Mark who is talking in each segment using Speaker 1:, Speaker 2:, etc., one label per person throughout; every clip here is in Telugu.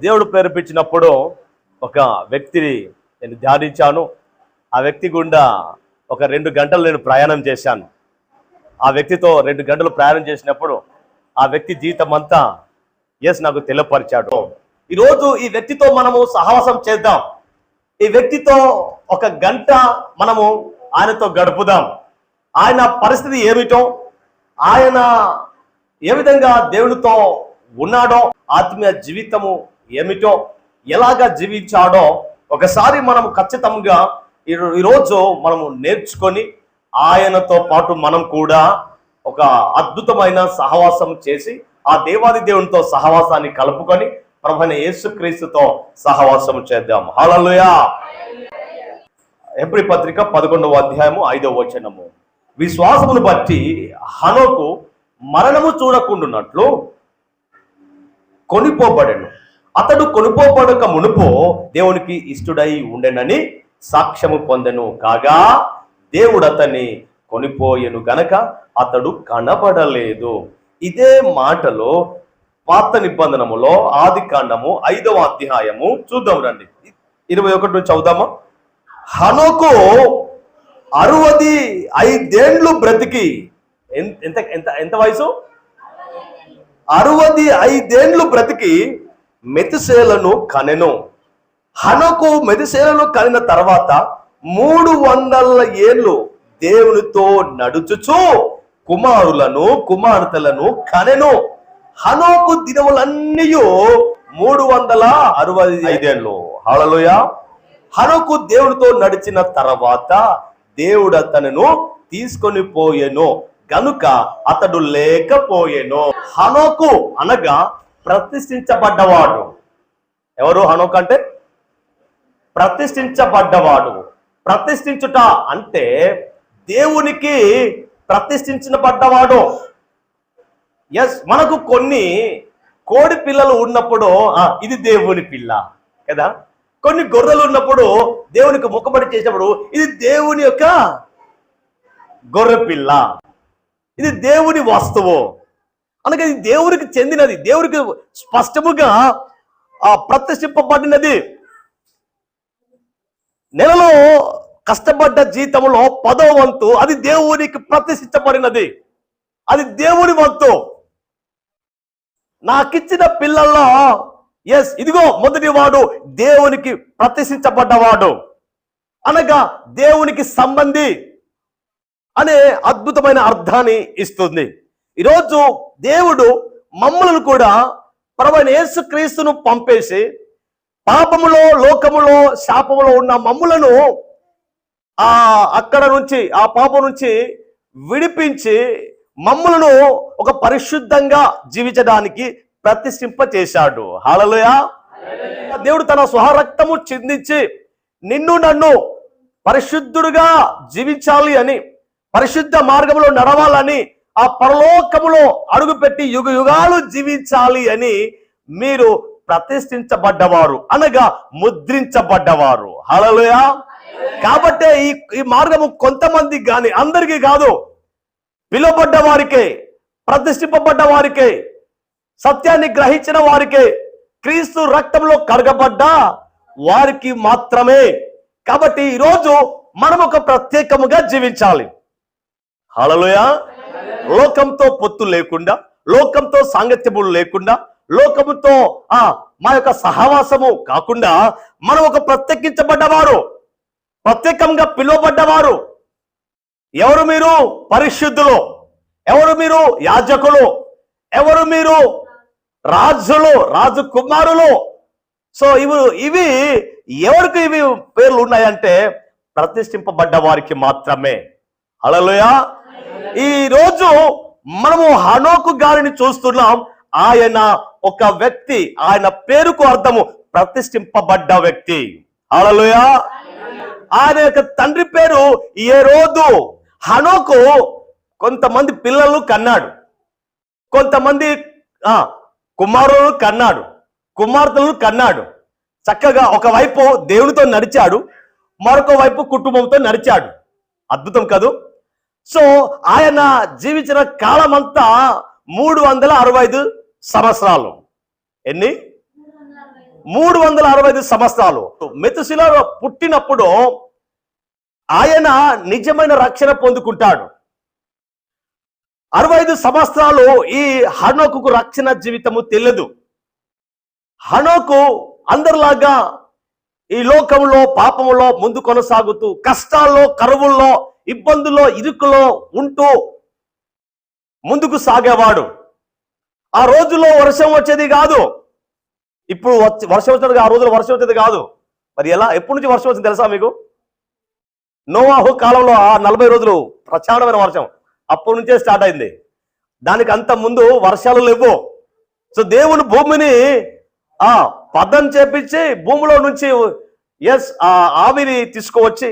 Speaker 1: దేవుడు ప్రేరేపించినప్పుడు ఒక వ్యక్తిని నేను ధ్యానించాను. ఆ వ్యక్తి గుండా ఒక 2 గంటలు నేను ప్రయాణం చేశాను. ఆ వ్యక్తితో 2 గంటలు ప్రయాణం చేసినప్పుడు ఆ వ్యక్తి జీవితం అంతా నాకు తెలియపరిచాడు. ఈరోజు ఈ వ్యక్తితో మనము సహవాసం చేద్దాం. ఈ వ్యక్తితో 1 గంట మనము ఆయనతో గడుపుదాం. ఆయన పరిస్థితి ఏమిటో, ఆయన ఏ విధంగా దేవునితో ఉన్నాడో, ఆత్మీయ జీవితము ఏమిటో, ఎలాగా జీవించాడో ఒకసారి మనం ఖచ్చితంగా ఈరోజు మనము నేర్చుకొని ఆయనతో పాటు మనం కూడా ఒక అద్భుతమైన సహవాసం చేసి ఆ దేవాది దేవునితో సహవాసాన్ని కలుపుకొని ప్రభువైన యేసుక్రీస్తుతో సహవాసం చేద్దాం. హల్లెలూయా. హెబ్రీ పత్రిక 11వ అధ్యాయము 5వ వచనము. విశ్వాసమును బట్టి హనోకు మరణము చూడకుండునట్లు కొనిపోబడెను. అతడు కొనిపోబడక మునుపు దేవునికి ఇష్టడై ఉండెనని సాక్ష్యము పొందెను. కాగా దేవుడు అతన్ని కొనిపోయెను గనక అతడు కనబడలేదు. ఇదే మాటలో పాత నిబంధనములో ఆదికాండము 5వ అధ్యాయము చూద్దాం రండి. 21 నుంచి చదువుదామా. హనోకు 65 బ్రతికి ఎంత ఎంత ఎంత వయసు? 65 బ్రతికి మెతుసేలను కనెను. హనోకు మెతుసేలను కనిన తర్వాత 300 ఏళ్ళు దేవునితో నడుచుచు కుమారులను కుమార్తెలను కనెను. హనోకు దినములన్నీ 365 ఏళ్ళు. హల్లెలూయా. హనోకు దేవునితో నడిచిన తర్వాత దేవుడు అతను తీసుకొని పోయెను గనుక అతడు లేకపోయెను. హనోకు అనగా ప్రతిష్ఠించబడ్డవాడు. ఎవరు హనోకు అంటే? ప్రతిష్ఠించబడ్డవాడు. ప్రతిష్ఠించుట అంటే దేవునికి ప్రతిష్ఠించబడ్డవాడు. మనకు కొన్ని కోడి పిల్లలు ఉన్నప్పుడు ఇది దేవుని పిల్ల కదా. కొన్ని గొర్రెలు ఉన్నప్పుడు దేవునికి మొక్కుబడి చేసినప్పుడు ఇది దేవుని యొక్క గొర్రె పిల్ల, ఇది దేవుని వస్తువు అనగా ఇది దేవునికి చెందినది, దేవునికి స్పష్టముగా ప్రతిష్ఠింపబడినది. నెలలో కష్టపడ్డ జీతములో 10వ వంతు అది దేవునికి ప్రతిష్ఠించబడినది, అది దేవుని వంతు. నాకిచ్చిన పిల్లల్లో ఇదిగో మొదటి వాడు దేవునికి ప్రతిష్ఠించబడ్డవాడు అనగా దేవునికి సంబంధి అనే అద్భుతమైన అర్థాన్ని ఇస్తుంది. ఈరోజు దేవుడు మమ్మలను కూడా ప్రభువైన యేసుక్రీస్తును పంపేసి పాపములో లోకములో శాపములో ఉన్న మమ్ములను అక్కడ నుంచి ఆ పాపం నుంచి విడిపించి మమ్ములను ఒక పరిశుద్ధంగా జీవించడానికి ప్రతిష్ఠింప చేశాడు. హల్లెలూయా. దేవుడు తన స్వరక్తము చిందించి నిన్ను నన్ను పరిశుద్ధుడుగా జీవించాలి అని, పరిశుద్ధ మార్గంలో నడవాలని, ఆ పరలోకములో అడుగుపెట్టి యుగ యుగాలు జీవించాలి అని మీరు ప్రతిష్ఠించబడ్డవారు అనగా ముద్రించబడ్డవారు. హల్లెలూయా. కాబట్టే ఈ మార్గము కొంతమంది కానీ అందరికీ కాదు, పిలువబడ్డ వారికే, ప్రతిష్ఠింపబడ్డ వారికే, సత్యాన్ని గ్రహించిన వారికే, క్రీస్తు రక్తంలో కడగబడ్డ వారికి మాత్రమే. కాబట్టి ఈరోజు మనం ఒక ప్రత్యేకముగా జీవించాలి. హల్లెలూయా. లోకంతో పొత్తు లేకుండా, లోకంతో సాంగత్యములు లేకుండా, లోకముతో మా యొక్క సహవాసము కాకుండా మనం ఒక ప్రత్యేకించబడ్డవారు, ప్రత్యేకంగా పిలువబడ్డవారు. ఎవరు మీరు? పరిశుద్ధులు. ఎవరు మీరు? యాజకులు. ఎవరు మీరు? రాజులు, రాజు కుమారులు. సో ఇవి ఎవరికి ఇవి పేర్లు ఉన్నాయంటే ప్రతిష్ఠింపబడ్డ వారికి మాత్రమే. హల్లెలూయా. ఈ రోజు మనము హనోకు గారిని చూస్తున్నాం. ఆయన ఒక వ్యక్తి, ఆయన పేరుకు అర్థము ప్రతిష్ఠింపబడ్డ వ్యక్తి. హల్లెలూయా. ఆయన యొక్క తండ్రి పేరు యెరోదు. హనోకు కొంతమంది పిల్లలు కన్నాడు, కొంతమంది కుమారులను కన్నాడు, కుమార్తెలను కన్నాడు. చక్కగా ఒకవైపు దేవునితో నడిచాడు, మరొక వైపు కుటుంబంతో నడిచాడు. అద్భుతం కదూ. సో ఆయన జీవించిన కాలం అంతా 365 సంవత్సరాలు. ఎన్ని? 365 సంవత్సరాలు. మెతుశిల పుట్టినప్పుడు ఆయన నిజమైన రక్షణ పొందుకుంటాడు. 65 సంవత్సరాలు ఈ హనోకుకు రక్షణ జీవితము తెలియదు. హనోకు అందరిలాగా ఈ లోకంలో పాపములో ముందు కొనసాగుతూ కష్టాల్లో, కరువుల్లో, ఇబ్బందుల్లో, ఇరుకులో ఉంటూ ముందుకు సాగేవాడు. ఆ రోజుల్లో వర్షం వచ్చేది కాదు. ఇప్పుడు వర్షం వచ్చినట్టుగా ఆ రోజుల్లో వర్షం వచ్చేది కాదు. మరి ఎలా, ఎప్పటి నుంచి వర్షం వచ్చింది తెలుసా మీకు? నోవాహు కాలంలో ఆ 40 రోజులు ప్రచండమైన వర్షం అప్పటి నుంచే స్టార్ట్ అయింది. దానికి అంత ముందు వర్షాలు లేవు. సో దేవుని భూమిని పదం చేపించి భూమిలో నుంచి ఆ ఆవిరి తీసుకువచ్చి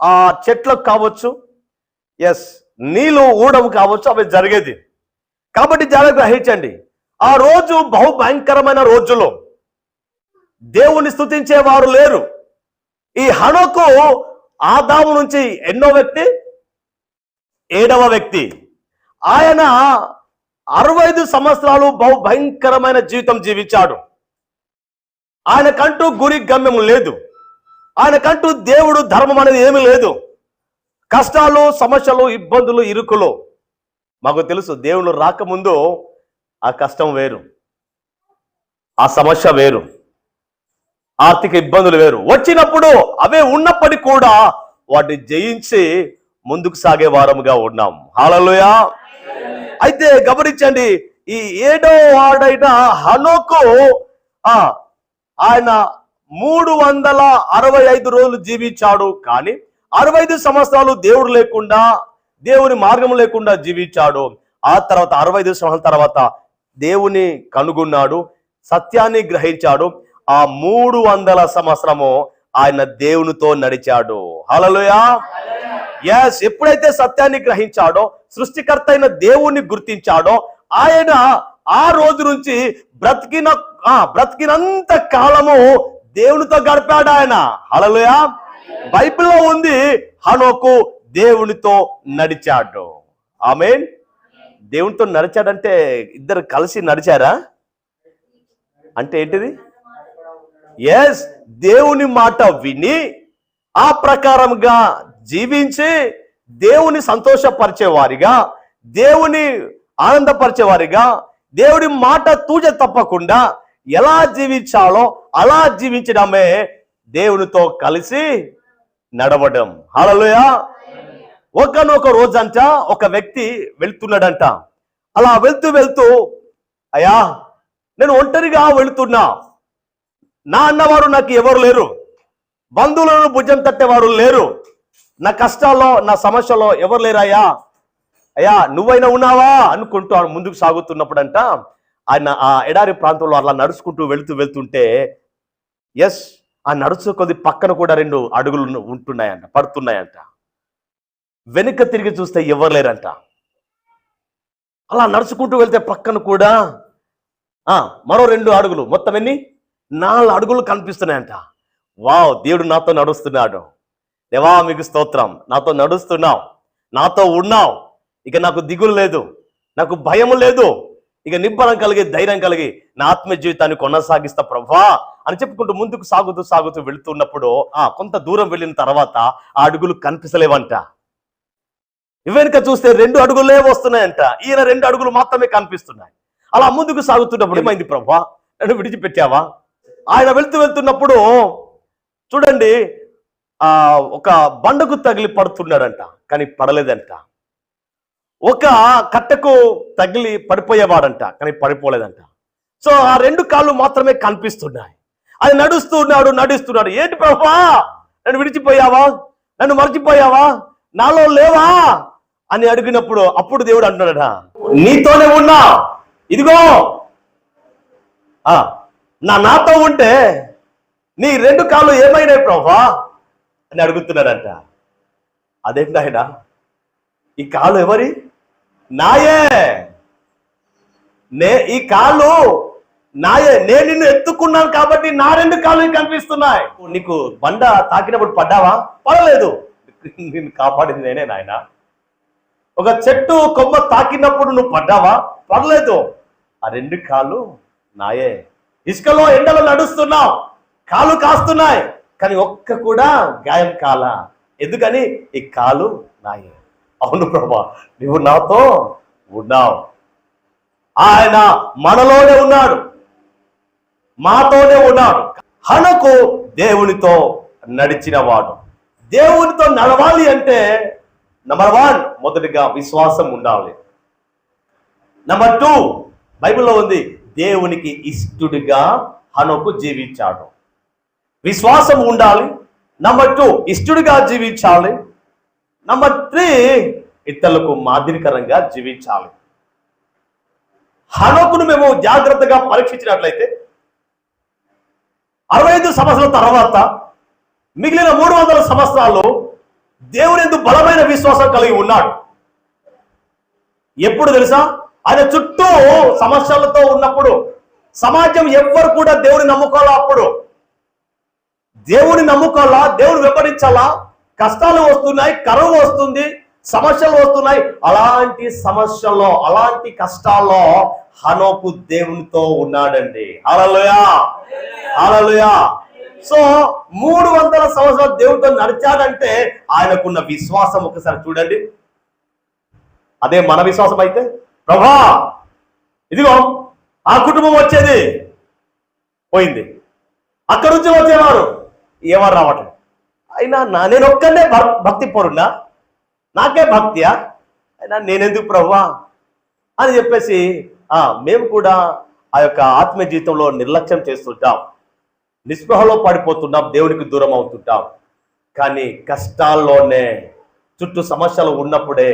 Speaker 1: ఆ చెట్లకు కావచ్చు, నీళ్ళు ఊడము కావచ్చు, అవి జరిగేది. కాబట్టి జాగ్రత్త గ్రహించండి. ఆ రోజు బహు భయంకరమైన రోజులో దేవుని స్తుతించేవారు లేరు. ఈ హనోకు ఆదాము నుంచి ఎన్నో వ్యక్తి? 7వ వ్యక్తి. ఆయన 65 సంవత్సరాలు బహు భయంకరమైన జీవితం జీవించాడు. ఆయనకంటూ గురి గమ్యం లేదు. ఆయనకంటూ దేవుడు ధర్మం అనేది ఏమీ లేదు. కష్టాలు, సమస్యలు, ఇబ్బందులు, ఇరుకులు. మాకు తెలుసు దేవుడు రాకముందు ఆ కష్టం వేరు, ఆ సమస్య వేరు, ఆర్థిక ఇబ్బందులు వేరు. వచ్చినప్పుడు అవే ఉన్నప్పటికీ కూడా వాటిని జయించి ముందుకు సాగే వారముగా ఉన్నాం. హల్లెలూయా. అయితే గమనించండి, ఈ 7వ వాడైన హనోకు ఆయన 365 రోజులు జీవించాడు. కానీ 65 సంవత్సరాలు దేవుడు లేకుండా, దేవుని మార్గం లేకుండా జీవించాడు. ఆ తర్వాత 65 సంవత్సరాల తర్వాత దేవుని కనుగొన్నాడు, సత్యాన్ని గ్రహించాడు. ఆ 300 సంవత్సరము ఆయన దేవునితో నడిచాడు. హల్లెలూయా. ఎప్పుడైతే సత్యాన్ని గ్రహించాడో, సృష్టికర్త అయిన దేవుణ్ణి గుర్తించాడో, ఆయన ఆ రోజు నుంచి బ్రతికినంత కాలము దేవునితో గడిపాడు ఆయన. హల్లెలూయా. బైబిల్లో ఉంది, హనోకు దేవునితో నడిచాడు. ఆమేన్. దేవునితో నడిచాడంటే ఇద్దరు కలిసి నడిచారా అంటే ఏంటిది? దేవుని మాట విని ఆ ప్రకారంగా జీవించి దేవుని సంతోషపరిచేవారిగా, దేవుని ఆనందపరిచేవారిగా, దేవుడి మాట తూచ తప్పకుండా ఎలా జీవించాలో అలా జీవించడమే దేవునితో కలిసి నడవడం. హల్లెలూయా. ఒకనొక రోజంట ఒక వ్యక్తి వెళ్తున్నాడంట. అలా వెళ్తూ అయ్యా, నేను ఒంటరిగా వెళుతున్నా, నా అన్నవారు నాకు ఎవరు లేరు, బంధువులను భుజం తట్టేవారు లేరు, నా కష్టాల్లో, నా సమస్యలో ఎవరు లేరయ్యా, అయ్యా నువ్వైనా ఉన్నావా అనుకుంటూ ముందుకు సాగుతున్నప్పుడంట ఆయన ఆ ఎడారి ప్రాంతంలో అలా నడుచుకుంటూ వెళ్తుంటే ఆ నడుచు కొద్ది పక్కన కూడా 2 అడుగులు ఉంటున్నాయంట, పడుతున్నాయంట. వెనుక తిరిగి చూస్తే ఎవరు లేరంట. అలా నడుచుకుంటూ వెళ్తే పక్కన కూడా మరో 2 అడుగులు, మొత్తం ఎన్ని? 4 అడుగులు కనిపిస్తున్నాయంట. వావ్, దేవుడు నాతో నడుస్తున్నాడు. దేవా మీకు స్తోత్రం, నాతో నడుస్తున్నావు, నాతో ఉన్నావు, ఇక నాకు దిగులు లేదు, నాకు భయం లేదు, ఇక నిబ్బరం కలిగి, ధైర్యం కలిగి నా ఆత్మీయ జీవితాన్ని కొనసాగిస్తా ప్రభా అని చెప్పుకుంటూ ముందుకు సాగుతూ వెళుతున్నప్పుడు కొంత దూరం వెళ్ళిన తర్వాత ఆ అడుగులు కనిపిస్తలేవంట. వెనుక చూస్తే 2 అడుగులే వస్తున్నాయంట. ఈయన 2 అడుగులు మాత్రమే కనిపిస్తున్నాయి. అలా ముందుకు సాగుతున్నప్పుడు ఏమైంది ప్రభా, నన్ను విడిచిపెట్టావా? ఆయన వెళ్తున్నప్పుడు చూడండి, ఒక బండకు తగిలి పడుతున్నాడంట, కానీ పడలేదంట. ఒక కట్టకు తగిలి పడిపోయేవాడంట, కానీ పడిపోలేదంట. సో ఆ 2 కాళ్ళు మాత్రమే కనిపిస్తున్నాయి. అది నడుస్తున్నాడు. ఏంటి ప్రభా, నన్ను విడిచిపోయావా, నన్ను మర్చిపోయావా, నాలో లేవా అని అడిగినప్పుడు అప్పుడు దేవుడు అంటున్నాడట, నీతోనే ఉన్నా, ఇదిగో నాతో ఉంటే నీ 2 కాళ్ళు ఏమైనాయి ప్రభా అని అడుగుతున్నాడంట. అదేంటి ఆయన, ఈ కాళ్ళు ఎవరి? నాయే, ఈ కాళ్ళు నాయే, నేను నిన్ను ఎత్తుకున్నాను కాబట్టి నా 2 కాళ్ళు కనిపిస్తున్నాయి. నీకు బండ తాకినప్పుడు పడ్డావా? పడలేదు, నిన్ను కాపాడింది నేనే నాయన. ఒక చెట్టు కొమ్మ తాకినప్పుడు నువ్వు పడ్డావా? పడలేదు, ఆ 2 కాళ్ళు నాయే. ఇసుకలో ఎండలో నడుస్తున్నావు, కాలు కాస్తున్నాయి, కానీ ఒక్క కూడా గాయం కాల. ఎందుకని? ఈ కాలు నాయే. అవును ప్రభా, నువ్వు నాతో ఉన్నావు. ఆయన మనలోనే ఉన్నాడు, మాతోనే ఉన్నాడు. హనకు దేవునితో నడిచినవాడు. దేవునితో నడవాలి అంటే నంబర్ 1 మొదటిగా విశ్వాసం ఉండాలి. నంబర్ 2 బైబిల్లో ఉంది, దేవునికి ఇష్టడుగా హనోకు జీవించాడు. విశ్వాసం ఉండాలి. నంబర్ 2 ఇష్టడుగా జీవించాలి. నంబర్ 3 ఇతరులకు మాదిరికరంగా జీవించాలి. హనోకును మేము జాగ్రత్తగా పరీక్షించినట్లయితే 65 సంవత్సరాల తర్వాత మిగిలిన 300 సంవత్సరాలు దేవుని యందు బలమైన విశ్వాసం కలిగి ఉన్నాడు. ఎప్పుడు తెలుసా? ఆయన చుట్టూ సమస్యలతో ఉన్నప్పుడు, సమాజం ఎవ్వరు కూడా దేవుని నమ్ముకోవాలా. అప్పుడు దేవుని నమ్ముకోవాలా, దేవుని వెంబడించాలా. కష్టాలు వస్తున్నాయి, కరువు వస్తుంది, సమస్యలు వస్తున్నాయి. అలాంటి సమస్యల్లో, అలాంటి కష్టాల్లో హనోకు దేవునితో ఉన్నాడండి. హల్లెలూయా, హల్లెలూయా. సో 300 సంవత్సరాలు దేవునితో నడిచాడంటే ఆయనకున్న విశ్వాసం ఒకసారి చూడండి. అదే మన విశ్వాసం అయితే, ప్రభా ఇదిగో ఆ కుటుంబం వచ్చేది పోయింది, అక్కడి నుంచి వచ్చేవారు ఏమని రావట్లేదు, అయినా నేను ఒక్కనే భక్తి పరున్నా, నాకే భక్తియా, అయినా నేనెందుకు ప్రభా అని చెప్పేసి మేము కూడా ఆ యొక్క ఆత్మీయ జీవితంలో నిర్లక్ష్యం చేస్తుంటాం, నిస్పృహలో పడిపోతున్నాం, దేవునికి దూరం అవుతుంటాం. కానీ కష్టాల్లోనే, చుట్టూ సమస్యలు ఉన్నప్పుడే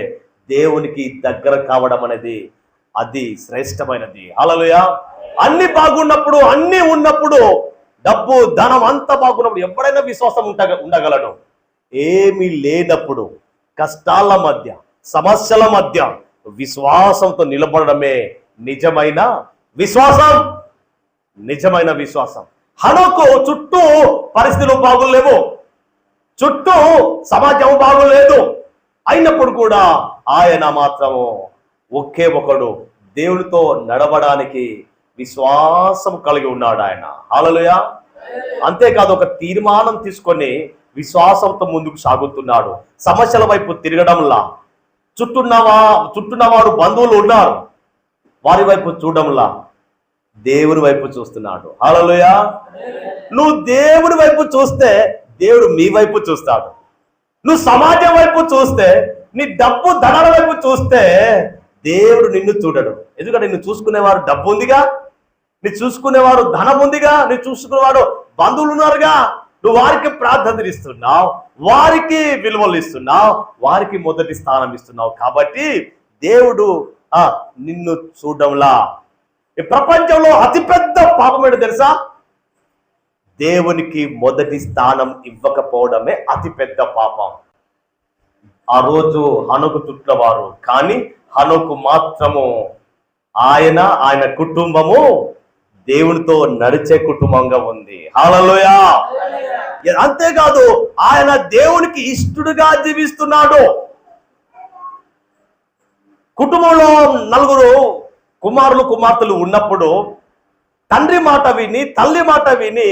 Speaker 1: దేవునికి దగ్గర కావడం అనేది అది శ్రేష్టమైనది. హల్లెలూయా. అన్ని బాగున్నప్పుడు, అన్ని ఉన్నప్పుడు, డబ్బు ధనం అంతా బాగున్నప్పుడు ఎవరైనా విశ్వాసం ఉండగలడు. ఏమీ లేనప్పుడు, కష్టాల మధ్య, సమస్యల మధ్య విశ్వాసంతో నిలబడమే నిజమైన విశ్వాసం. నిజమైన విశ్వాసం. హనోకు చుట్టూ పరిస్థితులు బాగులేవు, చుట్టూ సమాజం బాగులేదు, అయినప్పుడు కూడా ఆయన మాత్రము ఒకే ఒకడు దేవునితో నడవడానికి విశ్వాసం కలిగి ఉన్నాడు ఆయన. హల్లెలూయా. అంతేకాదు, ఒక తీర్మానం తీసుకొని విశ్వాసంతో ముందుకు సాగుతున్నాడు. సమస్యల వైపు తిరగడంలా, చుట్టూన్నవారు బంధువులు ఉన్నారు, వారి వైపు చూడడంలా దేవుని వైపు చూస్తున్నాడు. హల్లెలూయా. నువ్వు దేవుని వైపు చూస్తే దేవుడు మీ వైపు చూస్తాడు. నువ్వు సమాజం వైపు చూస్తే, నీ డబ్బు ధనాల వైపు చూస్తే దేవుడు నిన్ను చూడడు. ఎందుకంటే నిన్ను చూసుకునేవారు డబ్బు ఉందిగా, నీ చూసుకునేవారు ధనం ఉందిగా, నీ చూసుకునేవాడు బంధువులు ఉన్నారుగా. నువ్వు వారికి ప్రాధాన్యత ఇస్తున్నావు, వారికి విలువలు ఇస్తున్నావు, వారికి మొదటి స్థానం ఇస్తున్నావు. కాబట్టి దేవుడు నిన్ను చూడడంలా. ఈ ప్రపంచంలో అతిపెద్ద పాపం ఏంటో తెలుసా? దేవునికి మొదటి స్థానం ఇవ్వకపోవడమే అతిపెద్ద పాపం. ఆ రోజు హనోకు చుట్టవారు, కానీ హనోకు మాత్రము ఆయన కుటుంబము దేవునితో నడిచే కుటుంబంగా ఉంది. హల్లెలూయా. అంతేకాదు, ఆయన దేవునికి ఇష్టడుగా జీవిస్తున్నాడు. కుటుంబంలో 4 కుమారులు కుమార్తెలు ఉన్నప్పుడు తండ్రి మాట విని, తల్లి మాట విని,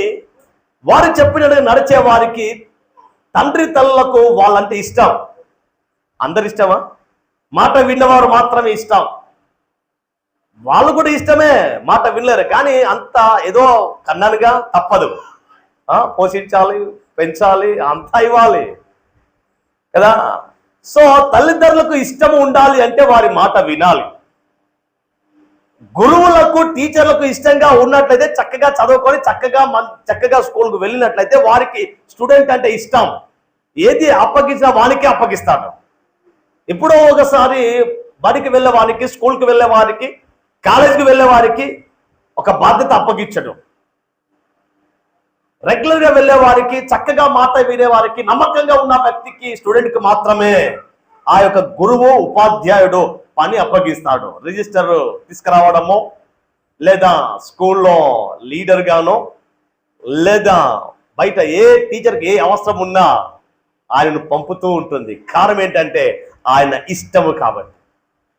Speaker 1: వారు చెప్పినట్టుగా నడిచే వారికి, తండ్రి తల్లులకు వాళ్ళంటే ఇష్టం. అందరు ఇష్టమా? మాట విన్నవారు మాత్రమే ఇష్టం. వాళ్ళు కూడా ఇష్టమే, మాట వినలేరు, కానీ అంత ఏదో కన్నానుగా తప్పదు. పోషించాలి, పెంచాలి, అంతా ఇవ్వాలి కదా. సో తల్లిదండ్రులకు ఇష్టం ఉండాలి అంటే వారి మాట వినాలి. గురువులకు, టీచర్లకు ఇష్టంగా ఉన్నట్లయితే చక్కగా చదువుకొని చక్కగా స్కూల్కు వెళ్ళినట్లయితే వారికి స్టూడెంట్ అంటే ఇష్టం. ఏది అప్పగించినా వానికి అప్పగిస్తాడు. ఇప్పుడు ఒకసారి బడికి వెళ్ళే వారికి, స్కూల్కి వెళ్ళే వారికి, కాలేజీకి వెళ్ళే వారికి ఒక బాధ్యత అప్పగించడం. రెగ్యులర్గా వెళ్ళే వారికి, చక్కగా మాట వినే వారికి, నమ్మకంగా ఉన్న వ్యక్తికి, స్టూడెంట్కి మాత్రమే ఆ యొక్క గురువు, ఉపాధ్యాయుడు పని అప్పగిస్తాడు. రిజిస్టర్ తీసుకురావడము, లేదా స్కూల్లో లీడర్ గానో, లేదా బయట ఏ టీచర్కి ఏ అవసరం ఉన్నా ఆయనను పంపుతూ ఉంటుంది. కారణం ఏంటంటే ఆయన ఇష్టము కాబట్టి.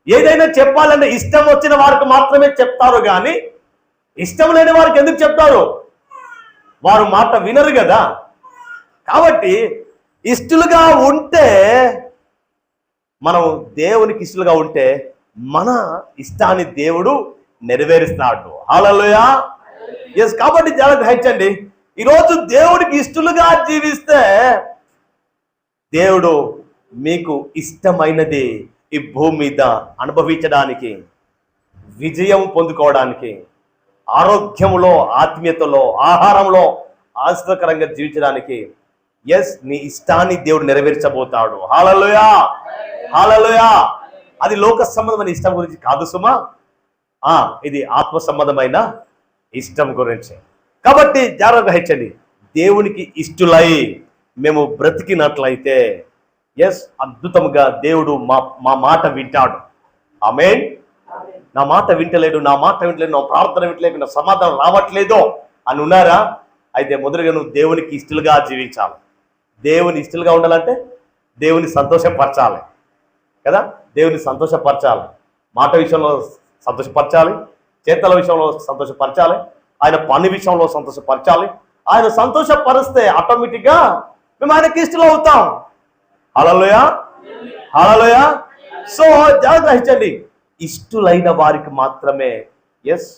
Speaker 1: ఏదైనా చెప్పాలంటే ఇష్టం వచ్చిన వారికి మాత్రమే చెప్తారు, కానీ ఇష్టం లేని వారికి ఎందుకు చెప్తారు? వారు మాట వినరు కదా. కాబట్టి ఇష్టలుగా ఉంటే, మనం దేవునికి ఇష్టలుగా ఉంటే మన ఇష్టాన్ని దేవుడు నెరవేరుస్తాడు. హల్లెలూయా. ఎస్, కాబట్టి జాగ్రత్త గ్రహించండి. ఈరోజు దేవుడికి ఇష్టలుగా జీవిస్తే దేవుడు మీకు ఇష్టమైనది ఈ భూమి మీద అనుభవించడానికి, విజయం పొందుకోవడానికి, ఆరోగ్యంలో, ఆత్మీయతలో, ఆహారంలో ఆశ్చర్యకరంగా జీవించడానికి ఎస్ నీ ఇష్టాన్ని దేవుడు నెరవేర్చబోతాడు. హల్లెలూయా, హల్లెలూయా. అది లోక సంబంధమైన ఇష్టం గురించి కాదు సుమా, ఇది ఆత్మ సంబంధమైన ఇష్టం గురించి. కాబట్టి జాగ్రత్త గ్రహించండి. దేవునికి ఇష్టలై మేము బ్రతికినట్లయితే ఎస్ అద్భుతంగా దేవుడు మా మాట వింటాడు. ఆమేన్. నా మాట వింటలేడు, నా ప్రార్థన వింటలేదు, నా సమాధానం రావట్లేదు అని ఉన్నారా? అయితే మొదలుగా నువ్వు దేవునికి ఇష్టలుగా జీవించాలి. దేవుని ఇష్టలుగా ఉండాలంటే దేవుని సంతోషపరచాలి కదా. దేవుని సంతోషపరచాలి, మాట విషయంలో సంతోషపరచాలి, చేతల విషయంలో సంతోషపరచాలి, ఆయన పని విషయంలో సంతోషపరచాలి. ఆయన సంతోషపరిస్తే ఆటోమేటిక్గా మేము ఆయనకి ఇష్టలు అవుతాం. హల్లెలూయా, హల్లెలూయా. సో జాగ్రత్త గ్రహించండి. ఇష్టలైన వారికి మాత్రమే ఎస్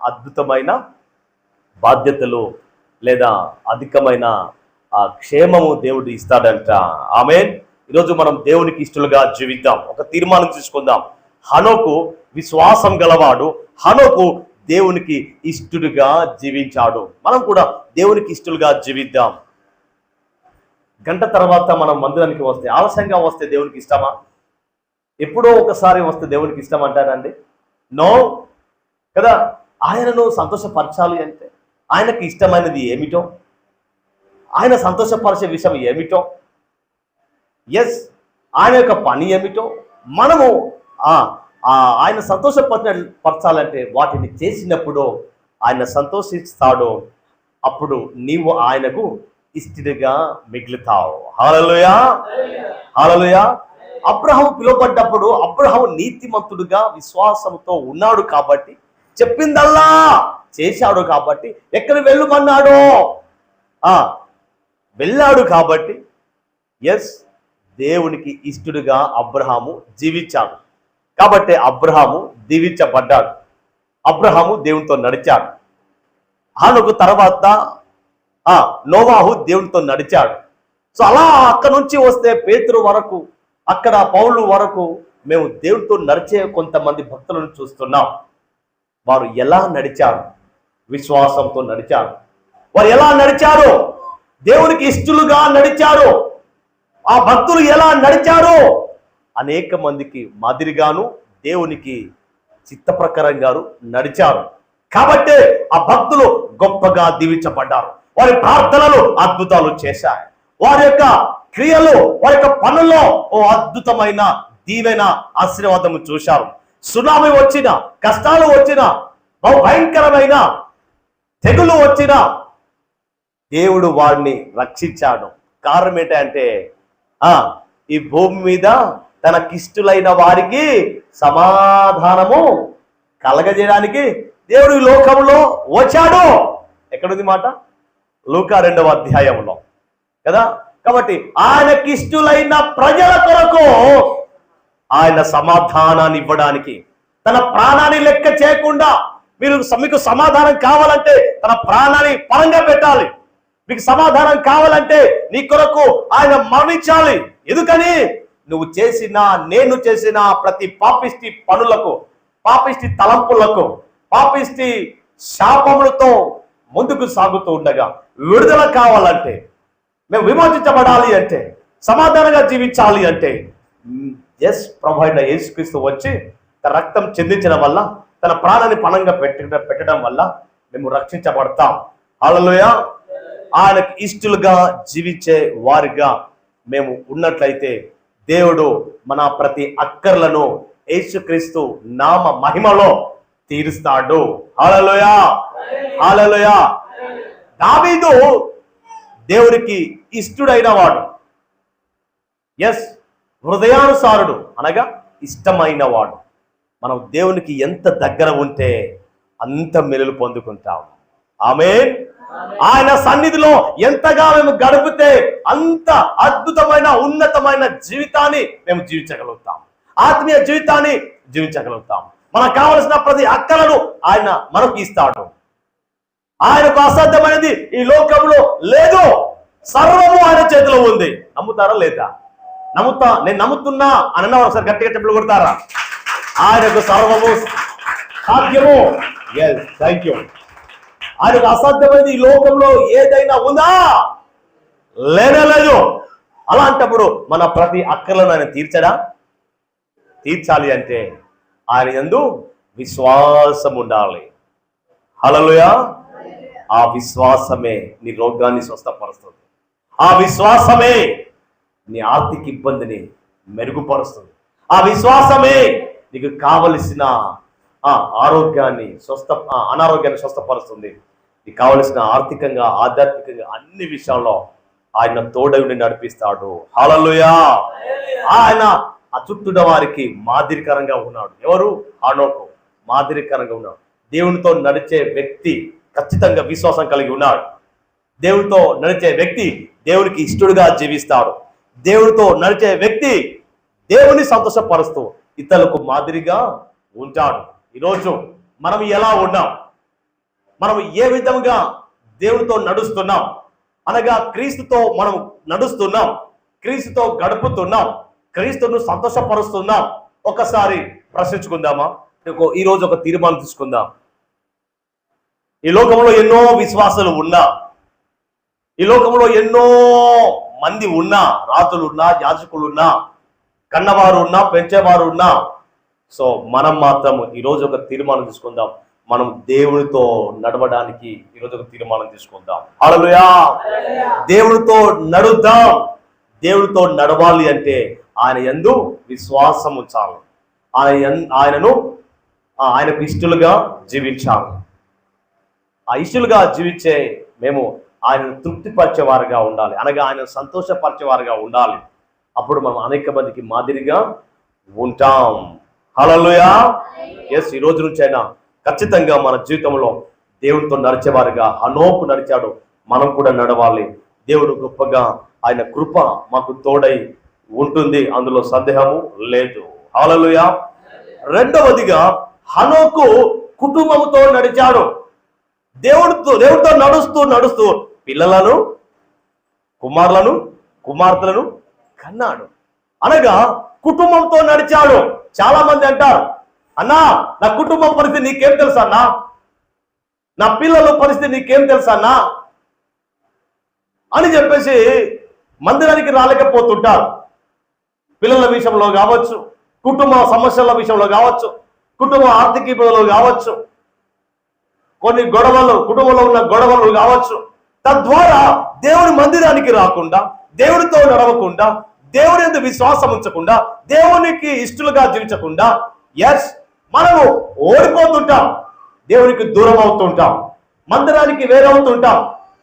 Speaker 1: అద్భుతమైన బాధ్యతలు లేదా అధికమైన క్షేమము దేవుడు ఇస్తాడంట. ఆమేన్. ఈరోజు మనం దేవునికి ఇష్టలుగా జీవిద్దాం. ఒక తీర్మానం తీసుకుందాం. హనోకు విశ్వాసం గలవాడు. హనోకు దేవునికి ఇష్టడుగా జీవించాడు. మనం కూడా దేవునికి ఇష్టలుగా జీవిద్దాం. గంట తర్వాత మనం మందిరానికి వస్తే, ఆలస్యంగా వస్తే దేవునికి ఇష్టమా? ఎప్పుడో ఒకసారి వస్తే దేవునికి ఇష్టం అంటారండి? నో కదా. ఆయనను సంతోషపరచాలి అంటే ఆయనకి ఇష్టమైనది ఏమిటో, ఆయన సంతోషపరిచే విషయం ఏమిటో, ఎస్ ఆయన యొక్క పని ఏమిటో మనము ఆయన సంతోషపరచాలంటే వాటిని చేసినప్పుడు ఆయన సంతోషిస్తాడు. అప్పుడు నీవు ఆయనకు ఇష్టడిగా మిగులుతావు. హల్లెలూయా, హల్లెలూయా. అబ్రహాము పిలువబడ్డప్పుడు అబ్రహాము నీతిమంతుడుగా విశ్వాసంతో ఉన్నాడు కాబట్టి, చెప్పిందల్లా చేశాడు కాబట్టి, ఎక్కడ వెళ్ళమన్నాడో వెళ్ళాడు కాబట్టి ఎస్ దేవునికి ఇష్టడుగా అబ్రహాము జీవించాడు. కాబట్టి అబ్రహాము దీవించబడ్డాడు. అబ్రహాము దేవునితో నడిచాడు. హనోకు తర్వాత నోవాహు దేవునితో నడిచాడు. సో అలా అక్కడ నుంచి వస్తే పేతురు వరకు, అక్కడ పౌలు వరకు మేము దేవునితో నడిచే కొంతమంది భక్తులను చూస్తున్నాం. వారు ఎలా నడిచారు? విశ్వాసంతో నడిచారు. వారు ఎలా నడిచారు? దేవునికి ఇష్టలుగా నడిచారు. ఆ భక్తులు ఎలా నడిచారు? అనేక మందికి మాదిరిగాను దేవునికి చిత్త ప్రకారంగాను నడిచారు. కాబట్టి ఆ భక్తులు గొప్పగా దీవించబడ్డారు. వారి ప్రార్థనలు అద్భుతాలు చేశాయి. వారి యొక్క క్రియలు, వారి యొక్క పనుల్లో అద్భుతమైన దీవెన ఆశీర్వాదము చూశారు. సునామీ వచ్చిన, కష్టాలు వచ్చిన, బహు భయంకరమైన తెగులు వచ్చిన దేవుడు వారిని రక్షించాడు. కారణం ఏంటంటే ఈ భూమి మీద తనకిష్టులైన వారికి సమాధానము కలగజేయడానికి దేవుడు ఈ లోకంలో వచ్చాడు. ఎక్కడుంది మాట? లూకా 2వ అధ్యాయంలో కదా. కాబట్టి ఆయనకిష్టులైన ప్రజల కొరకు ఆయన సమాధానాన్ని ఇవ్వడానికి, తన ప్రాణాన్ని లెక్క చేయకుండా, మీకు సమాధానం కావాలంటే తన ప్రాణాన్ని పరంగా పెట్టాలి. మీకు సమాధానం కావాలంటే నీ కొరకు ఆయన మరణించాలి. ఎందుకని? నువ్వు చేసిన, నేను చేసిన ప్రతి పాపిష్టి పనులకు, పాపిష్టి తలంపులకు, పాపిష్టి శాపములతో ముందుకు సాగుతూ ఉండగా విడుదల కావాలంటే, మేము విమోచించబడాలి అంటే, సమాధానంగా జీవించాలి అంటే ఎస్ ప్రభు అయిన యేసుక్రీస్తు వచ్చి తన రక్తం చెందించడం వల్ల, తన ప్రాణాన్ని పణంగా పెట్టడం వల్ల మేము రక్షించబడతాం. హల్లెలూయా. ఆయనకు ఇష్టలుగా జీవించే వారిగా మేము ఉన్నట్లయితే దేవుడు మన ప్రతి అక్కర్లను యేసుక్రీస్తు నామ మహిమలో తీరుస్తాడు. హల్లెలూయా, హల్లెలూయా. దావీదు దేవునికి ఇష్టడైన వాడు. ఎస్, హృదయానుసారుడు అనగా ఇష్టమైన వాడు. మనం దేవునికి ఎంత దగ్గర ఉంటే అంత మేలులు పొందుకుంటాం. ఆమేన్. ఆయన సన్నిధిలో ఎంతగా మేము గడిపితే అంత అద్భుతమైన ఉన్నతమైన జీవితాన్ని మేము జీవించగలుగుతాం, ఆత్మీయ జీవితాన్ని జీవించగలుగుతాం. మనకు కావలసిన ప్రతి అక్కలను ఆయన మనకు ఇస్తాడు. ఆయనకు అసాధ్యమైనది ఈ లోకంలో లేదు. సర్వము ఆయన చేతిలో ఉంది. నమ్ముతారా లేదా? నేను నమ్ముతున్నా అని అన్న ఒకసారి గట్టిగా చెప్పులు కొడతారా? ఆయనకు సర్వము సాధ్యము. Thank you. ఆయనకు అసాధ్యమైనది ఈ లోకంలో ఏదైనా ఉందా? లేదు. అలాంటప్పుడు మన ప్రతి అక్కలను ఆయన తీర్చడా? తీర్చాలి అంటే ఆయన యందు విశ్వాసం ఉండాలి. హల్లెలూయా. ఆ విశ్వాసమే నీ రోగాన్ని స్వస్థపరుస్తుంది. ఆ విశ్వాసమే నీ ఆర్థిక ఇబ్బందిని మెరుగుపరుస్తుంది. ఆ విశ్వాసమే నీకు కావలసిన అనారోగ్యాన్ని స్వస్థపరుస్తుంది. నీకు కావలసిన ఆర్థికంగా, ఆధ్యాత్మికంగా అన్ని విషయాల్లో ఆయన తోడవుని నడిపిస్తాడు. హల్లెలూయా. ఆయన ఆ చుట్టూన వారికి మాదిరికరంగా ఉన్నాడు. ఎవరు? హనోకు మాదిరికరంగా ఉన్నాడు. దేవునితో నడిచే వ్యక్తి ఖచ్చితంగా విశ్వాసం కలిగి ఉన్నాడు. దేవునితో నడిచే వ్యక్తి దేవునికి ఇష్టడుగా జీవిస్తాడు. దేవునితో నడిచే వ్యక్తి దేవుని సంతోషపరుస్తూ ఇతరులకు మాదిరిగా ఉంటాడు. ఈరోజు మనం ఎలా ఉన్నాం? మనం ఏ విధంగా దేవునితో నడుస్తున్నాం? అనగా క్రీస్తుతో మనం నడుస్తున్నాం, క్రీస్తుతో గడుపుతున్నాం, క్రీస్తును సంతోషపరుస్తున్నాం. ఒకసారి ప్రశ్నించుకుందామా? ఈరోజు ఒక తీర్మానం తీసుకుందాం. ఈ లోకంలో ఎన్నో విశ్వాసాలు ఉన్నా, ఈ లోకంలో ఎన్నో మంది ఉన్నా, రాజులు ఉన్నా, యాజకులు ఉన్నా, కన్నవారు ఉన్నా, పెంచేవారు ఉన్నా, సో మనం మాత్రం ఈరోజు ఒక తీర్మానం తీసుకుందాం. మనం దేవునితో నడవడానికి ఈరోజు ఒక తీర్మానం తీసుకుందాం. హల్లెలూయా. దేవునితో నడుద్దాం. దేవునితో నడవాలి అంటే ఆయన యందు విశ్వాసం ఉంచాలి. ఆయనకు ఇష్టలుగా జీవించాలి. ఆ ఇష్టలుగా జీవించే మేము ఆయనను తృప్తిపరిచేవారుగా ఉండాలి, అనగా ఆయన సంతోషపరిచేవారుగా ఉండాలి. అప్పుడు మనం అనేక మందికి మాదిరిగా ఉంటాం. హల్లెలూయా. ఈ రోజు నుంచి అయినా ఖచ్చితంగా మన జీవితంలో దేవునితో నడిచేవారుగా హనోకు నడిచాడు, మనం కూడా నడవాలి. దేవుడు గొప్పగా ఆయన కృప మాకు తోడై ఉంటుంది, అందులో సందేహము లేదు. హల్లెలూయా. రెండవదిగా హనోకు కుటుంబంతో నడిచాడు. దేవుడితో నడుస్తూ పిల్లలను, కుమారులను, కుమార్తెలను కన్నాడు. అనగా కుటుంబంతో నడిచాడు. చాలా మంది అంటారు, అన్నా నా కుటుంబం పరిస్థితి నీకేం తెలుసు అన్నా, నా పిల్లల పరిస్థితి నీకేం తెలుసు అన్నా అని చెప్పేసి మందిరానికి రాలేకపోతుంటారు. పిల్లల విషయంలో కావచ్చు, కుటుంబ సమస్యల విషయంలో కావచ్చు, కుటుంబ ఆర్థిక ఇబ్బందులు కావచ్చు, కొన్ని గొడవలు, కుటుంబంలో ఉన్న గొడవలు కావచ్చు. తద్వారా దేవుని మందిరానికి రాకుండా, దేవుడితో నడవకుండా, దేవుని యందు విశ్వాసం ఉంచకుండా, దేవునికి ఇష్టలుగా జీవించకుండా మనము ఓడిపోతుంటాం, దేవునికి దూరం అవుతుంటాం, మందిరానికి వేరవుతుంటాం,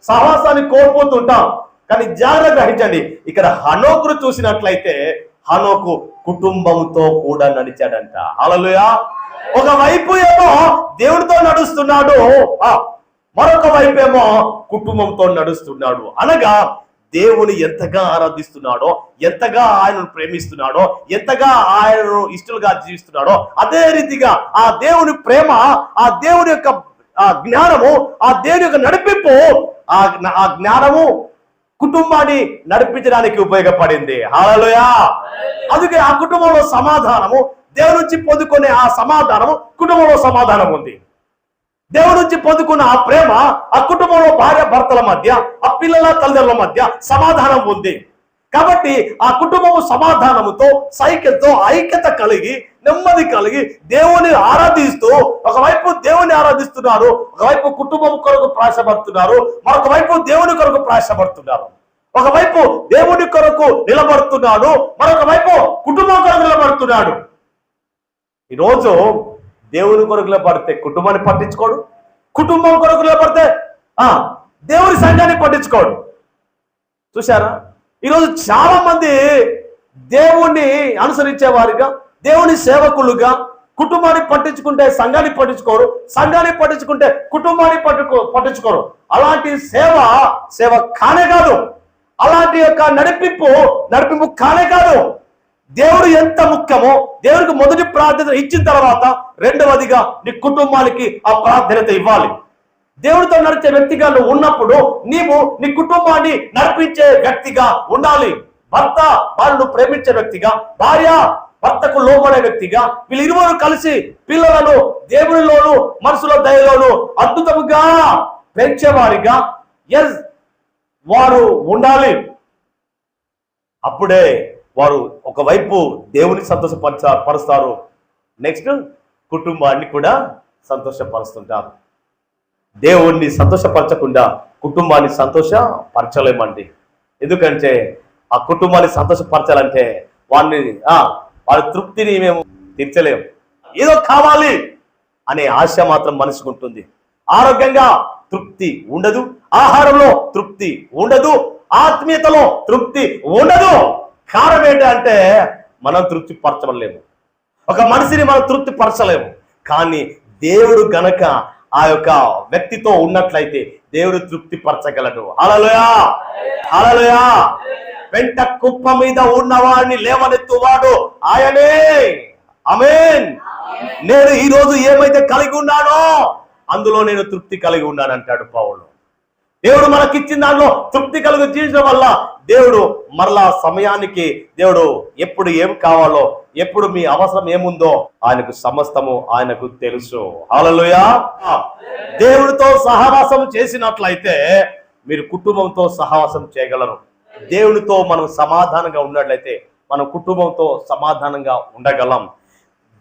Speaker 1: సహవాసాన్ని కోల్పోతుంటాం. కానీ జాగ్రత్త గ్రహించండి, ఇక్కడ హనోకును చూసినట్లయితే హనోకు కుటుంబంతో కూడా నడిచాడంట. హల్లెలూయా. ఒకవైపు ఏమో దేవుడితో నడుస్తున్నాడు, మరొక వైపు ఏమో కుటుంబంతో నడుస్తున్నాడు. అనగా దేవుని ఎంతగా ఆరాధిస్తున్నాడో, ఎంతగా ఆయనను ప్రేమిస్తున్నాడో, ఎంతగా ఆయనను ఇష్టలుగా జీవిస్తున్నాడో, అదే రీతిగా ఆ దేవుని ప్రేమ, ఆ దేవుని యొక్క జ్ఞానము, ఆ దేవుని యొక్క నడిపింపు, ఆ జ్ఞానము కుటుంబాన్ని నడిపించడానికి ఉపయోగపడింది. హల్లెలూయా. అందుకే ఆ కుటుంబంలో సమాధానము, దేవుడి నుంచి పొందుకునే ఆ సమాధానము కుటుంబంలో సమాధానం ఉంది. దేవుడి నుంచి పొందుకున్న ఆ ప్రేమ ఆ కుటుంబంలో భార్య భర్తల మధ్య, ఆ పిల్లల తల్లిదండ్రుల మధ్య సమాధానం ఉంది. కాబట్టి ఆ కుటుంబము సమాధానముతో, సైక్యతతో, ఐక్యత కలిగి, నెమ్మది కలిగి దేవుని ఆరాధిస్తూ, ఒకవైపు దేవుని ఆరాధిస్తున్నారు, ఒకవైపు కుటుంబం కొరకు ప్రయాసపడుతున్నారు, మరొక వైపు దేవుని కొరకు ప్రయాసపడుతున్నారు. ఒకవైపు దేవుని కొరకు నిలబడుతున్నాడు, మరొక వైపు కుటుంబం కొరకు నిలబడుతున్నాడు. ఈరోజు దేవుని కొరకు నిలబడితే కుటుంబాన్ని పట్టించుకోడు, కుటుంబం కొరకు నిలబడితే దేవుని సంఘాన్ని పట్టించుకోడు. చూశారా? ఈరోజు చాలా మంది దేవుణ్ణి అనుసరించే వారిగా, దేవుని సేవకులుగా, కుటుంబాన్ని పట్టించుకుంటే సంఘాన్ని పట్టించుకోరు, సంఘాన్ని పట్టించుకుంటే కుటుంబాన్ని పట్టించుకోరు. అలాంటి సేవ కానే కాదు. అలాంటి యొక్క నడిపింపు కానే కాదు. దేవుడు ఎంత ముఖ్యమో దేవుడికి మొదటి ప్రాధాన్యత ఇచ్చిన తర్వాత రెండవదిగా నీ కుటుంబానికి ఆ ప్రాధాన్యత ఇవ్వాలి. దేవుడితో నడిచే వ్యక్తిగా నువ్వు ఉన్నప్పుడు నీవు నీ కుటుంబాన్ని నడిపించే వ్యక్తిగా ఉండాలి. భర్త వాళ్ళను ప్రేమించే వ్యక్తిగా, భార్య భర్తకు లోబడే వ్యక్తిగా, వీళ్ళిరువురు కలిసి పిల్లలను దేవునిలోను మనసులో దయలోను అద్భుతముగా పెంచేవారిగా వారు ఉండాలి. అప్పుడే వారు ఒకవైపు దేవుని సంతోషపరుస్తారు, నెక్స్ట్ కుటుంబాన్ని కూడా సంతోషపరుస్తుంటారు. దేవుణ్ణి సంతోషపరచకుండా కుటుంబాన్ని సంతోషపరచలేమండి. ఎందుకంటే ఆ కుటుంబాన్ని సంతోషపరచాలంటే వాళ్ళ తృప్తిని మేము తీర్చలేము. ఏదో కావాలి అనే ఆశ మాత్రం మనసుకు ఉంటుంది. ఆరోగ్యంగా తృప్తి ఉండదు, ఆహారంలో తృప్తి ఉండదు, ఆత్మీయతలో తృప్తి ఉండదు. కారణం ఏంటంటే మనం తృప్తి పరచలేము, ఒక మనిషిని మనం తృప్తి పరచలేము. కానీ దేవుడు గనక ఆ యొక్క వ్యక్తితో ఉన్నట్లయితే దేవుడు తృప్తి పరచగలడు. హల్లెలూయా, హల్లెలూయా. వెంట కుప్ప మీద ఉన్నవాడిని లేవనెత్తువాడు ఆయనే. ఆమేన్. నేను ఈ రోజు ఏమైతే కలిగి ఉన్నానో అందులో నేను తృప్తి కలిగి ఉన్నాను అంటాడు పౌలు. దేవుడు మనకిచ్చిన దానిలో తృప్తి కలిగి జీవించడం వల్ల దేవుడు మరలా సమయానికి దేవుడు ఎప్పుడు ఏం కావాలో, ఎప్పుడు మీ అవసరం ఏముందో ఆయనకు సమస్తము ఆయనకు తెలుసు. హల్లెలూయా. దేవుడితో సహవాసం చేసినట్లయితే మీరు కుటుంబంతో సహవాసం చేయగలరు. దేవునితో మనం సమాధానంగా ఉన్నట్లయితే మనం కుటుంబంతో సమాధానంగా ఉండగలం.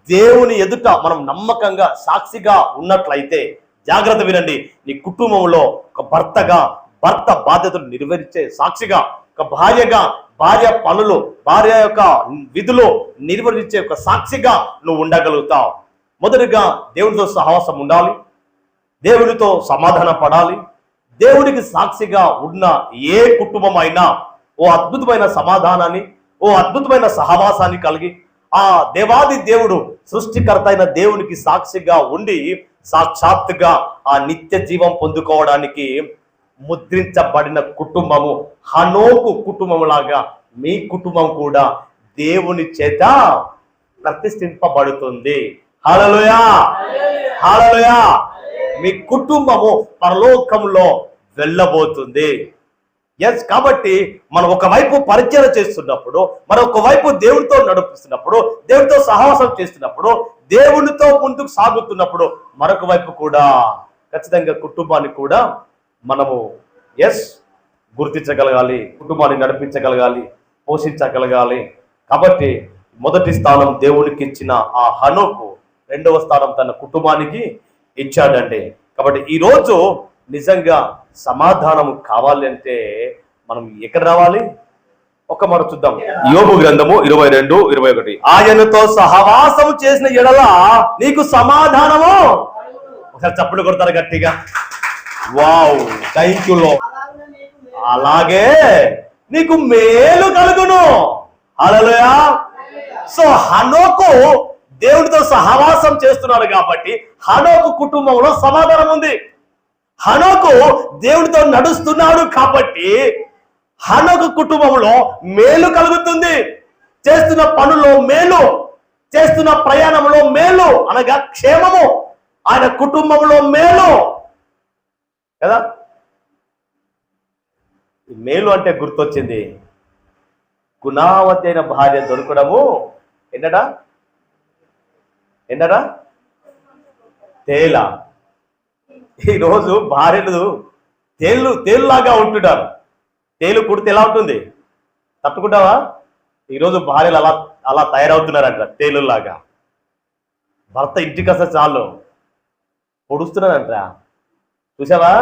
Speaker 1: దేవుని ఎదుట మనం నమ్మకంగా సాక్షిగా ఉన్నట్లయితే, జాగ్రత్త వినండి, నీ కుటుంబంలో ఒక భర్తగా భర్త బాధ్యతలు నిర్వహించే సాక్షిగా, ఒక భార్యగా భార్య పనులు, భార్య యొక్క విధులు నిర్వహించే ఒక సాక్షిగా నువ్వు ఉండగలుగుతావు. మొదటిగా దేవునితో సహవాసం ఉండాలి, దేవునితో సమాధాన పడాలి. దేవునికి సాక్షిగా ఉన్న ఏ కుటుంబం అయినా ఓ అద్భుతమైన సమాధానాన్ని, ఓ అద్భుతమైన సహవాసాన్ని కలిగి ఆ దేవాది దేవుడు సృష్టికర్త అయిన దేవునికి సాక్షిగా ఉండి సాక్షాత్తుగా ఆ నిత్య జీవం పొందుకోవడానికి ముద్రించబడిన కుటుంబము హనోకు కుటుంబం లాగా మీ కుటుంబం కూడా దేవుని చేత ప్రతిష్ఠింపబడుతుంది. హల్లెలూయా, హల్లెలూయా. మీ కుటుంబము పరలోకంలో వెళ్ళబోతుంది. ఎస్, కాబట్టి మనం ఒకవైపు పరిచయం చేస్తున్నప్పుడు, మనం ఒకవైపు దేవుడితో నడిపిస్తున్నప్పుడు, దేవుడితో సహవాసం చేస్తున్నప్పుడు, దేవునితో ముందుకు సాగుతున్నప్పుడు మరొక వైపు కూడా ఖచ్చితంగా కుటుంబాన్ని కూడా మనము గుర్తించగలగాలి, కుటుంబాన్ని నడిపించగలగాలి, పోషించగలగాలి. కాబట్టి మొదటి స్థానం దేవునికి ఇచ్చిన ఆ హనోకు రెండవ స్థానం తన కుటుంబానికి ఇచ్చాడండి. కాబట్టి ఈరోజు నిజంగా సమాధానం కావాలి అంటే మనం ఎక్కడ రావాలి? ఒక మాట చూద్దాం. యోబు గ్రంథము 22:21. ఆయనతో సహవాసం చేసిన ఎడల నీకు సమాధానము. ఒకసారి చప్పుడు కొడతారు గట్టిగా. వావ్, థ్యాంక్ యూ లో. అలాగే నీకు మేలు కలుగును. హల్లెలూయా. సో హనోకు దేవుడితో సహవాసం చేస్తున్నాడు కాబట్టి హనోకు కుటుంబంలో సమాధానం ఉంది. హనోకు దేవుడితో నడుస్తున్నాడు కాబట్టి హనోకు కుటుంబంలో మేలు కలుగుతుంది. చేస్తున్న పనుల్లో మేలు, చేస్తున్న ప్రయాణంలో మేలు, అనగా క్షేమము, ఆయన కుటుంబంలో మేలు కదా. మేలు అంటే గుర్తొచ్చింది, గుణావతి అయిన భార్య దొరకడము ఏంటడా తేల. ఈరోజు భార్యలు తేలులాగా ఉంటున్నారు. తేలు కుడితే ఎలా ఉంటుంది? తట్టుకుంటావా? ఈరోజు భార్యలు అలా తయారవుతున్నారంట, తేలులాగా. భర్త ఇంటికి వస్తే చాలు పొడుస్తున్నారంట. చూసావా?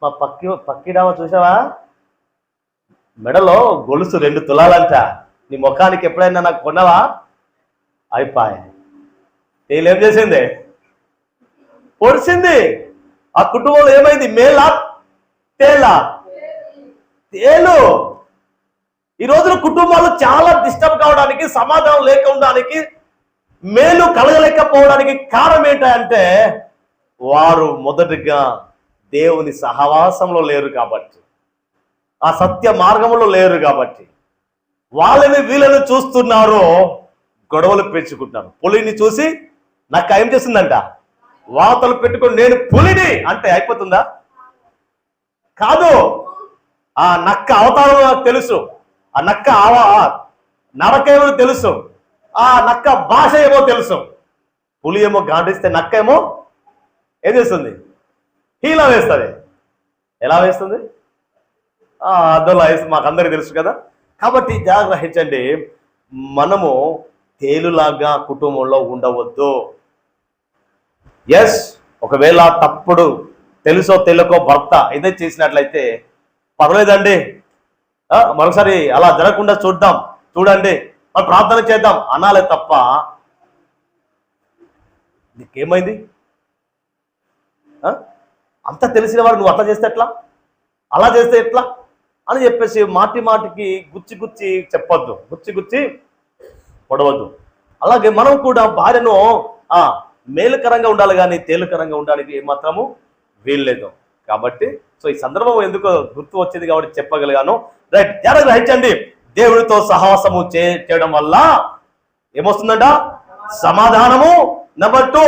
Speaker 1: మా పక్కిడామ చూసావా? మెడలో గొలుసు 2 తులాలంట. నీ ముఖానికి ఎప్పుడైనా నాకు కొన్నావా? అయిపోయి. తేలు ఏం చేసింది? పొడిచింది. ఆ కుటుంబంలో ఏమైంది? మేలా తేలా? తేలు. ఈ రోజున కుటుంబాలు చాలా డిస్టర్బ్ కావడానికి, సమాధానం లేకపోవడానికి మేలు కలగలేకపోవడానికి కారణం ఏంటంటే వారు మొదటిగా దేవుని సహవాసంలో లేరు కాబట్టి, ఆ సత్య మార్గంలో లేరు కాబట్టి. వాళ్ళని వీళ్ళని చూస్తున్నారు, గొడవలు పెంచుకుంటున్నారు. పులిని చూసి నక్క ఏం చేస్తుందంట, వాతలు పెట్టుకొని నేను పులిని అంటే అయిపోతుందా? కాదు. ఆ నక్క అవతారం నాకు తెలుసు, ఆ నక్క నడక ఏమో తెలుసు, ఆ నక్క భాష ఏమో తెలుసు. పులి ఏమో గాండిస్తే నక్క ఏమో ఏం చేస్తుంది, హీలా వేస్తుంది. ఎలా వేస్తుంది? అద్దోలా వేస్తుంది, మాకు అందరికీ తెలుసు కదా. కాబట్టి జాగ్రత్త గ్రహించండి, మనము తేలులాగా కుటుంబంలో ఉండవద్దు. ఎస్, ఒకవేళ తప్పుడు తెలుసో తెలియకో భర్త ఇదే చేసినట్లయితే పర్వాలేదండి, మరోసారి అలా జరగకుండా చూడండి, మనం ప్రార్థన చేద్దాం అనాలే తప్ప నీకేమైంది అంత తెలిసిన వాడు నువ్వు అట్లా చేస్తే ఎట్లా, అలా చేస్తే ఎట్లా అని చెప్పేసి మాటికి గుచ్చి చెప్పొద్దు, గుచ్చి పొడవద్దు. అలాగే మనం కూడా భార్యను మేలుకరంగా ఉండాలి కానీ తేలుకరంగా ఉండడానికి ఏమాత్రము వీల్లేదు. కాబట్టి ఈ సందర్భం ఎందుకో గుర్తు వచ్చింది కాబట్టి చెప్పగలిగాను. రైట్, జాగ్రత్త గ్రహించండి. దేవుడితో సహవాసము చేయడం వల్ల ఏమొస్తుందంట? సమాధానము. నెంబర్ 2,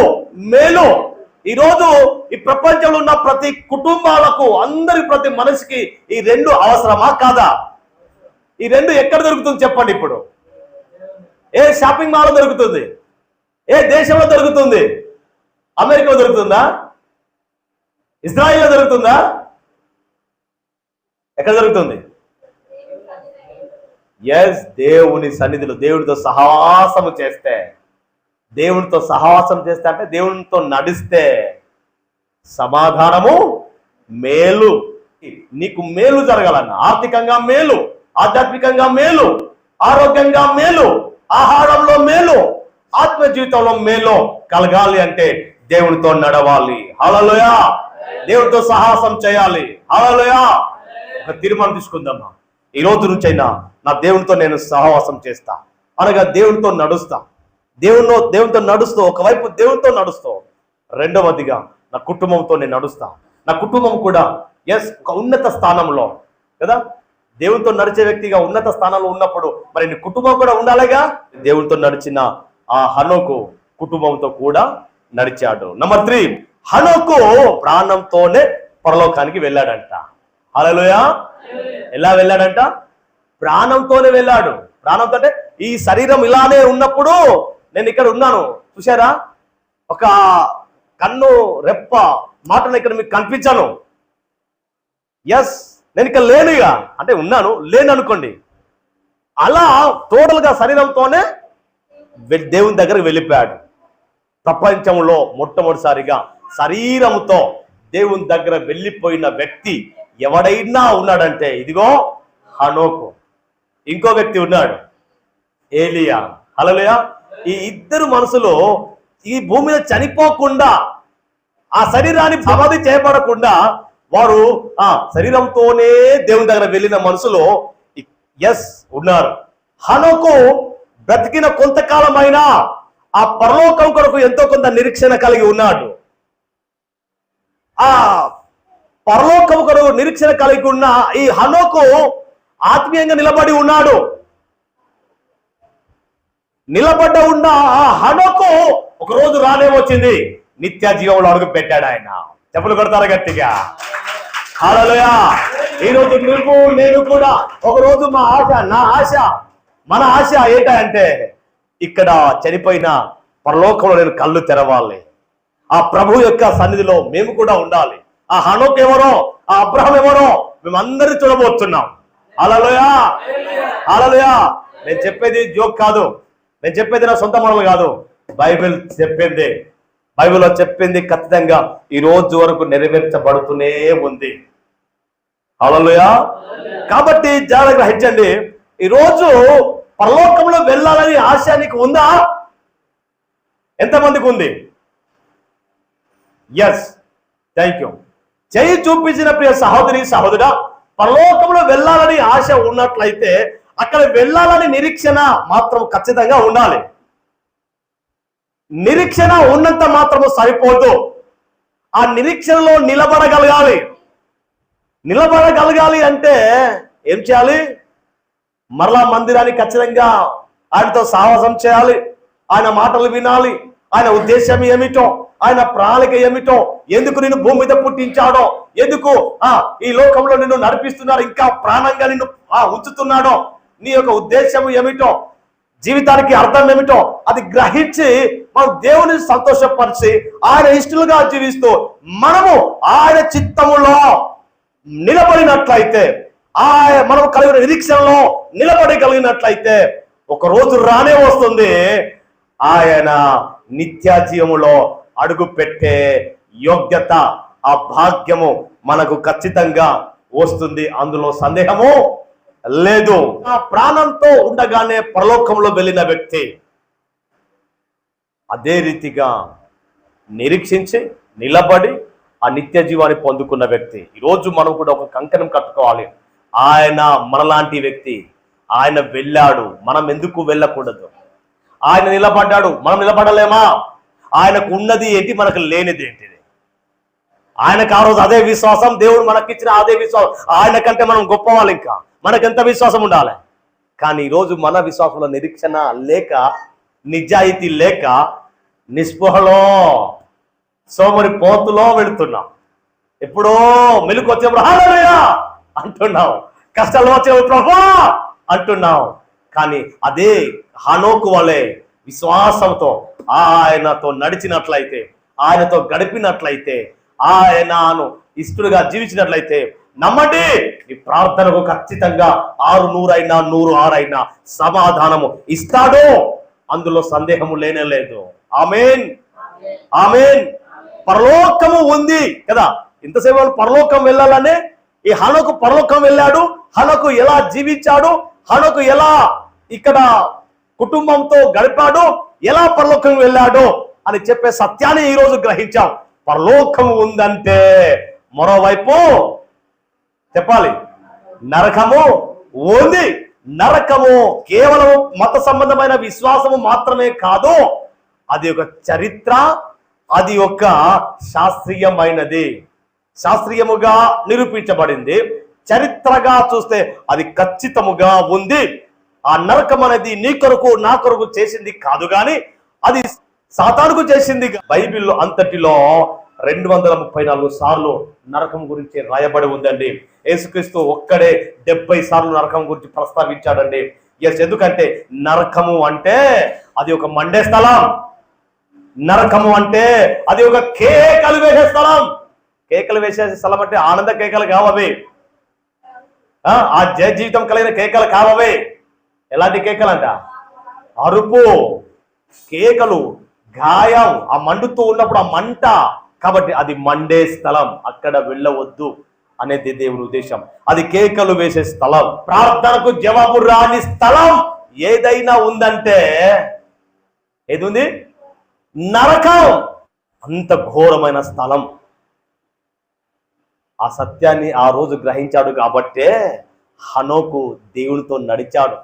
Speaker 1: మేలు. ఈరోజు ఈ ప్రపంచంలో ఉన్న ప్రతి కుటుంబాలకు, ప్రతి మనిషికి ఈ రెండు అవసరమా కాదా? ఈ రెండు ఎక్కడ దొరుకుతుంది చెప్పండి? ఇప్పుడు ఏ షాపింగ్ మాల్లో దొరుకుతుంది? ఏ దేశంలో దొరుకుతుంది? అమెరికాలో దొరుకుతుందా? ఇజ్రాయిల్లో దొరుకుతుందా? ఎక్కడ దొరుకుతుంది? ఎస్, దేవుని సన్నిధిలో దేవుడితో సహవాసము చేస్తే, అంటే దేవునితో నడిస్తే సమాధానము, మేలు. నీకు మేలు జరగాలన్న, ఆర్థికంగా మేలు, ఆధ్యాత్మికంగా మేలు, ఆరోగ్యంగా మేలు, ఆహారంలో మేలు, ఆత్మ జీవితంలో మేలు కలగాలి అంటే దేవునితో నడవాలి. హల్లెలూయా. దేవునితో సహవాసం చేయాలి. హల్లెలూయా. ఒక తీర్మానం తీసుకుందామా, ఈ రోజు నుంచి అయినా నా దేవునితో నేను సహవాసం చేస్తా, అనగా దేవునితో నడుస్తా. దేవునితో నడుస్తూ, ఒకవైపు దేవునితో నడుస్తూ, రెండవదిగా నా కుటుంబంతో నేను నడుస్తా. నా కుటుంబం కూడా ఒక ఉన్నత స్థానంలో కదా, దేవునితో నడిచే వ్యక్తిగా ఉన్నత స్థానంలో ఉన్నప్పుడు మరి నీ కుటుంబం కూడా ఉండాలిగా. దేవునితో నడిచిన ఆ హనోకు కుటుంబంతో కూడా నడిచాడు. నెంబర్ 3, హనోకు ప్రాణంతోనే పరలోకానికి వెళ్ళాడంట. హల్లెలూయా. ఎలా వెళ్ళాడంట? ప్రాణంతోనే వెళ్ళాడు. ప్రాణంతో అంటే ఈ శరీరం ఇలానే ఉన్నప్పుడు నేను ఇక్కడ ఉన్నాను చూసారా, ఒక కన్ను రెప్ప మాటను ఇక్కడ మీకు కనిపించాను. ఎస్, నేను ఇక్కడ లేనుగా అంటే ఉన్నాను, లేను అనుకోండి. అలా టోటల్గా శరీరంతోనే దేవుని దగ్గరకు వెళ్ళిపోయాడు. ప్రపంచంలో మొట్టమొదటిసారిగా శరీరంతో దేవుని దగ్గర వెళ్ళిపోయిన వ్యక్తి ఎవడైనా ఉన్నాడంటే ఇదిగో హనోకు. ఇంకో వ్యక్తి ఉన్నాడు, ఏలియా. హల్లెలూయా. ఈ ఇద్దరు మనుషులు ఈ భూమి మీద చనిపోకుండా, ఆ శరీరాన్ని సమాధి చేయబడకుండా వారు శరీరంతోనే దేవుని దగ్గర వెళ్ళిన మనుషులు ఉన్నారు. హనోకు బ్రతికిన కొంతకాలమైనా ఆ పరలోకం కొరకు ఎంతో కొంత నిరీక్షణ కలిగి ఉన్నాడు. ఆ పరలోకం కొరకు నిరీక్షణ కలిగి ఉన్న ఈ హనోకు ఆత్మీయంగా నిలబడి ఉన్నాడు. నిలబడ్డ ఉన్న ఆ హనోకు ఒక రోజు రానే వచ్చింది, నిత్య జీవంలో అడుగు పెట్టాడు ఆయన. చెప్పులు కొడతారు గట్టిగా. హల్లెలూయా. ఈ రోజు నువ్వు నేను కూడా ఒక రోజు నా ఆశ మన ఆశ ఏంటంటే ఇక్కడ చనిపోయిన పరలోకంలో నేను కళ్ళు తెరవాలి, ఆ ప్రభు యొక్క సన్నిధిలో మేము కూడా ఉండాలి. ఆ హనోకు ఎవరో, ఆ అబ్రహం ఎవరో మేమందరూ చూడబోతున్నాం. హల్లెలూయా. హల్లెలూయా. నేను చెప్పేది జోక్ కాదు, నేను చెప్పేది నా సొంత మనలు కాదు, బైబిల్ చెప్పింది. బైబిల్లో చెప్పింది ఖచ్చితంగా ఈ రోజు వరకు నెరవేర్చబడుతూనే ఉంది. హల్లెలూయా. కాబట్టి జాగ్రత్తగా గ్రహించండి, ఈరోజు పరలోకంలో వెళ్ళాలని ఆశ నీకు ఉందా? ఎంతమందికి ఉంది? Yes, thank you. చేయి చూపించిన ప్రియ సహోదరి సహోదరుడా, పరలోకంలో వెళ్ళాలని ఆశ ఉన్నట్లయితే అక్కడ వెళ్ళాలని నిరీక్షణ మాత్రం ఖచ్చితంగా ఉండాలి. నిరీక్షణ ఉన్నంత మాత్రము సరిపోదు. ఆ నిరీక్షణలో నిలబడగలగాలి. నిలబడగలగాలి అంటే ఏం చేయాలి? మరలా మందిరానికి ఖచ్చితంగా ఆయనతో సాహసం చేయాలి. ఆయన మాటలు వినాలి. ఆయన ఉద్దేశం ఏమిటో, ఆయన ప్రణాళిక ఏమిటో, ఎందుకు నిన్ను భూమి మీద పుట్టించాడో, ఎందుకు ఈ లోకంలో నిన్ను నడిపిస్తున్నాడు, ఇంకా ప్రాణంగా నిన్ను ఉంచుతున్నాడో, నీ యొక్క ఉద్దేశం ఏమిటో, జీవితానికి అర్థం ఏమిటో అది గ్రహించి మనం దేవుని సంతోషపరిచి ఆయన ఇష్టలుగా జీవిస్తూ మనము ఆయన చిత్తములో నిలబడినట్లయితే, మనం కలిగిన నిరీక్షణలో నిలబడగలిగినట్లయితే ఒక రోజు రానే వస్తుంది ఆయన నిత్య జీవములో అడుగు పెట్టే యోగ్యత, ఆ భాగ్యము మనకు ఖచ్చితంగా వస్తుంది. అందులో సందేహము లేదు. ఆ ప్రాణంతో ఉండగానే పరలోకంలో వెళ్ళిన వ్యక్తి అదే రీతిగా నిరీక్షించి నిలబడి ఆ నిత్య జీవాన్ని పొందుకున్న వ్యక్తి. ఈరోజు మనం కూడా ఒక కంకణం కట్టుకోవాలి. ఆయన మనలాంటి వ్యక్తి. ఆయన వెళ్ళాడు, మనం ఎందుకు వెళ్ళకూడదు? ఆయన నిలబడ్డాడు, మనం నిలబడలేమా? ఆయనకు ఉన్నది ఏంటి, మనకు లేనిది ఏంటిది? ఆయనకు ఆ రోజు అదే విశ్వాసం, దేవుడు మనకిచ్చిన అదే విశ్వాసం. ఆయన కంటే మనం గొప్పవాళ్ళు, ఇంకా మనకెంత విశ్వాసం ఉండాలి. కానీ ఈరోజు మన విశ్వాసంలో నిరీక్షణ లేక, నిజాయితీ లేక, నిస్పృహలో, సోమరి పోతులో వెళుతున్నాం. ఎప్పుడో మెలుకు వచ్చేప్పుడు హల్లెలూయా అంటున్నాం, కష్టాలు వచ్చేప్పుడు ప్రభువా అంటున్నాం. కానీ అదే హనోకు వలె విశ్వాసంతో ఆయనతో నడిచినట్లయితే, ఆయనతో గడిపినట్లయితే, ఆయనను ఇష్టడుగా జీవించినట్లయితే నమ్మండి, ఈ ప్రార్థనకు ఖచ్చితంగా 600 106 సమాధానము ఇస్తాడు. అందులో సందేహము లేనే లేదు. ఆమేన్, ఆమేన్. పరలోకము ఉంది కదా. ఇంతసేపు పరలోకం వెళ్ళాలనే ఈ హనోకు పరలోకం వెళ్ళాడు. హనోకు ఎలా జీవించాడు, హనోకు ఎలా ఇక్కడ కుటుంబంతో గడిపాడు, ఎలా పరలోకం వెళ్ళాడు అని చెప్పే సత్యాన్ని ఈరోజు గ్రహించాం. పరలోకం ఉందంటే మరోవైపు చెప్పాలి, నరకము ఉంది. నరకము కేవలం మత సంబంధమైన విశ్వాసము మాత్రమే కాదు, అది ఒక చరిత్ర, అది ఒక శాస్త్రీయమైనది, శాస్త్రీయముగా నిరూపించబడింది. చరిత్రగా చూస్తే అది ఖచ్చితముగా ఉంది. ఆ నరకం అనేది నీ కొరకు నా కొరకు చేసింది కాదు, కానీ అది సాతానుకు చేసింది. బైబిల్లో అంతటిలో 234 సార్లు నరకం గురించి రాయబడి ఉందండి. యేసుక్రీస్తు ఒక్కడే 70 సార్లు నరకం గురించి ప్రస్తావించాడండి. ఎస్, ఎందుకంటే నరకము అంటే అది ఒక మండే స్థలం. నరకము అంటే అది ఒక కేకలు వేసే స్థలం. కేకలు వేసే స్థలం అంటే ఆనంద కేకలు కావవి, ఆ జయ జీవితం కలిగిన కేకలు కావవి. ఎలాంటి కేకలు అంట? అరుపు, కేకలు, గాయం, ఆ మండుతూ ఉన్నప్పుడు ఆ మంట. కాబట్టి అది మండే స్థలం, అక్కడ వెళ్ళవద్దు అనేది దేవుని ఉద్దేశం. అది కేకలు వేసే స్థలం. ప్రార్థనకు జవాబు రాని స్థలం ఏదైనా ఉందంటే ఏది ఉంది? నరకం. అంత ఘోరమైన స్థలం. ఆ సత్యాన్ని ఆ రోజు గ్రహించాడు కాబట్టే హనోకు దేవునితో నడిచాడు,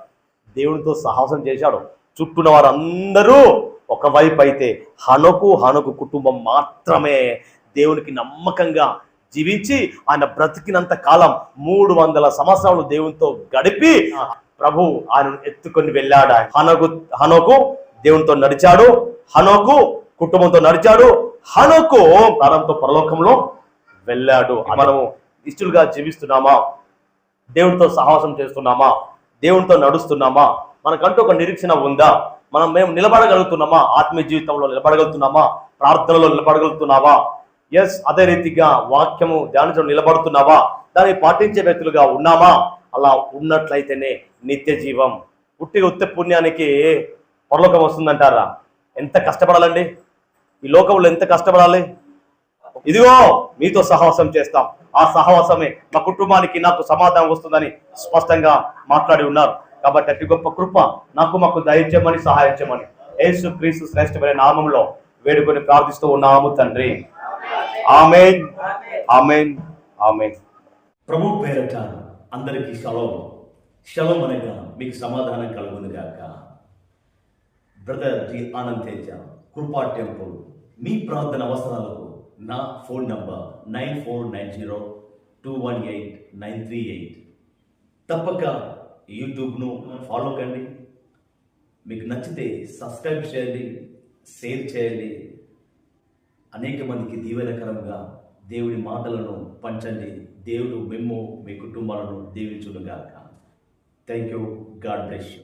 Speaker 1: దేవునితో సాహసం చేశాడు. చుట్టూన వారందరూ ఒకవైపు అయితే హనోకు కుటుంబం మాత్రమే దేవునికి నమ్మకంగా జీవించి ఆయన బ్రతికినంత కాలం 300 సంవత్సరాలు దేవునితో గడిపి ప్రభు ఆయనను ఎత్తుకొని వెళ్ళాడు. హనోకు దేవునితో నడిచాడు, హనోకు కుటుంబంతో నడిచాడు, హనోకు ప్రాణంతో పరలోకంలో వెళ్ళాడు. మనము ఇష్టలుగా జీవిస్తున్నామా? దేవునితో సాహసం చేస్తున్నామా? దేవునితో నడుస్తున్నామా? మనకంటూ ఒక నిరీక్షణ ఉందా? మేము నిలబడగలుగుతున్నామా? ఆత్మీయ జీవితంలో నిలబడగలుగుతున్నామా? ప్రార్థనలో నిలబడగలుగుతున్నావా? ఎస్, అదే రీతిగా వాక్యము ధ్యానించడం నిలబడుతున్నావా? దాన్ని పాటించే వ్యక్తులుగా ఉన్నామా? అలా ఉన్నట్లయితేనే నిత్య జీవం. ఉత్త పుణ్యానికి పరలోకం వస్తుందంటారా? ఎంత కష్టపడాలండి? ఈ లోకంలో ఎంత కష్టపడాలి? ఇదిగో మీతో సహవాసం చేస్తాం, ఆ సహవాసమే మా కుటుంబానికి నాకు సమాధానం వస్తుందని స్పష్టంగా మాట్లాడి ఉన్నారు. కాబట్టి అతి గొప్ప కృప మాకు దయచేయమని, సహాయం చేయమని యేసు క్రీస్తు శ్రేష్టమైన నామంలో వేడుకొని ప్రార్థిస్తూ ఉన్నాము తండ్రి. ఆమేన్, ఆమేన్, ఆమేన్. ప్రభు పేరట అందరికీ షలోమ్ అనగా మీకు సమాధానం కలుగును గాక. బ్రదర్ జి ఆనంద్ తేజ
Speaker 2: కృపా టెంపుల్. మీ ప్రార్థన అవసరాలకు నా ఫోన్ నంబర్ 9490218938. తప్పక యూట్యూబ్ను ఫాలో కండి. మీకు నచ్చితే సబ్స్క్రైబ్ చేయండి, షేర్ చేయండి. అనేక మందికి దీవెనకరంగా దేవుడి మాటలను పంచండి. దేవుడు మేము మీ కుటుంబాలను దీవించునుగాక. Thank you. God bless you.